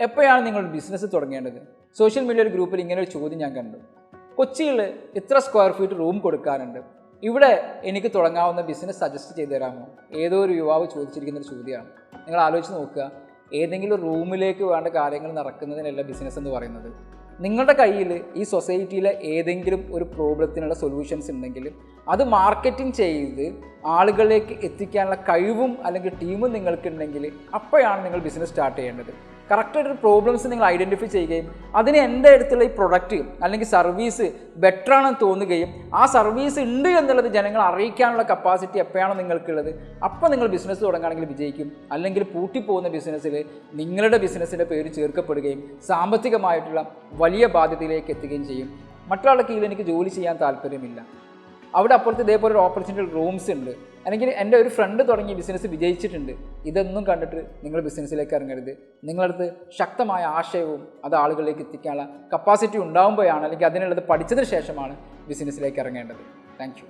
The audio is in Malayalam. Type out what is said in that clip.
എപ്പോഴാണ് നിങ്ങൾ ബിസിനസ് തുടങ്ങേണ്ടത്? സോഷ്യൽ മീഡിയ ഒരു ഗ്രൂപ്പിൽ ഇങ്ങനെ ഒരു ചോദ്യം ഞാൻ കണ്ടു. കൊച്ചിയിൽ ഇത്ര സ്ക്വയർ ഫീറ്റ് റൂം കൊടുക്കാനുണ്ട്, ഇവിടെ എനിക്ക് തുടങ്ങാവുന്ന ബിസിനസ് സജസ്റ്റ് ചെയ്ത് തരാമോ? ഏതോ ഒരു യുവാവ് ചോദിച്ചിരിക്കുന്ന ഒരു ചോദ്യമാണ്. നിങ്ങൾ ആലോചിച്ച് നോക്കുക, ഏതെങ്കിലും റൂമിലേക്ക് വേണ്ട കാര്യങ്ങൾ നടക്കുന്നതിനല്ല ബിസിനസ് എന്ന് പറയുന്നത്. നിങ്ങളുടെ കയ്യിൽ ഈ സൊസൈറ്റിയിലെ ഏതെങ്കിലും ഒരു പ്രോബ്ലത്തിനുള്ള സൊല്യൂഷൻസ് ഉണ്ടെങ്കിൽ അത് മാർക്കറ്റിംഗ് ചെയ്ത് ആളുകളിലേക്ക് എത്തിക്കാനുള്ള കഴിവും അല്ലെങ്കിൽ ടീമും നിങ്ങൾക്കുണ്ടെങ്കിൽ അപ്പോഴാണ് നിങ്ങൾ ബിസിനസ് സ്റ്റാർട്ട് ചെയ്യേണ്ടത്. കറക്റ്റായിട്ടൊരു പ്രോബ്ലംസ് നിങ്ങൾ ഐഡൻറ്റിഫൈ ചെയ്യുകയും അതിന് എൻ്റെ അടുത്തുള്ള ഈ പ്രൊഡക്റ്റ് അല്ലെങ്കിൽ സർവീസ് ബെറ്റർ ആണെന്ന് തോന്നുകയും ആ സർവീസ് ഉണ്ട് എന്നുള്ളത് ജനങ്ങളെ അറിയിക്കാനുള്ള കപ്പാസിറ്റി എപ്പോഴാണോ നിങ്ങൾക്കുള്ളത്, അപ്പോൾ നിങ്ങൾ ബിസിനസ് തുടങ്ങുകയാണെങ്കിൽ വിജയിക്കും. അല്ലെങ്കിൽ പൂട്ടിപ്പോകുന്ന ബിസിനസ്സിൽ നിങ്ങളുടെ ബിസിനസ്സിൻ്റെ പേര് ചേർക്കപ്പെടുകയും സാമ്പത്തികമായിട്ടുള്ള വലിയ ബാധ്യതയിലേക്ക് എത്തുകയും ചെയ്യും. മറ്റൊരാളുടെ കീഴിൽ എനിക്ക് ജോലി ചെയ്യാൻ താല്പര്യമില്ല, അവിടെ അപ്പുറത്ത് ഇതേപോലെ ഒരു ഓപ്പർച്യൂണിറ്റി റൂംസ് ഉണ്ട്, അല്ലെങ്കിൽ എൻ്റെ ഒരു ഫ്രണ്ട് തുടങ്ങിയ ബിസിനസ് വിജയിച്ചിട്ടുണ്ട്, ഇതൊന്നും കണ്ടിട്ട് നിങ്ങൾ ബിസിനസ്സിലേക്ക് ഇറങ്ങരുത്. നിങ്ങളടുത്ത് ശക്തമായ ആശയവും അത് ആളുകളിലേക്ക് എത്തിക്കാനുള്ള കപ്പാസിറ്റി ഉണ്ടാകുമ്പോഴാണ്, അല്ലെങ്കിൽ അതിനുള്ളത് പഠിച്ചതിന് ശേഷമാണ് ബിസിനസ്സിലേക്ക് ഇറങ്ങേണ്ടത്. Thank you.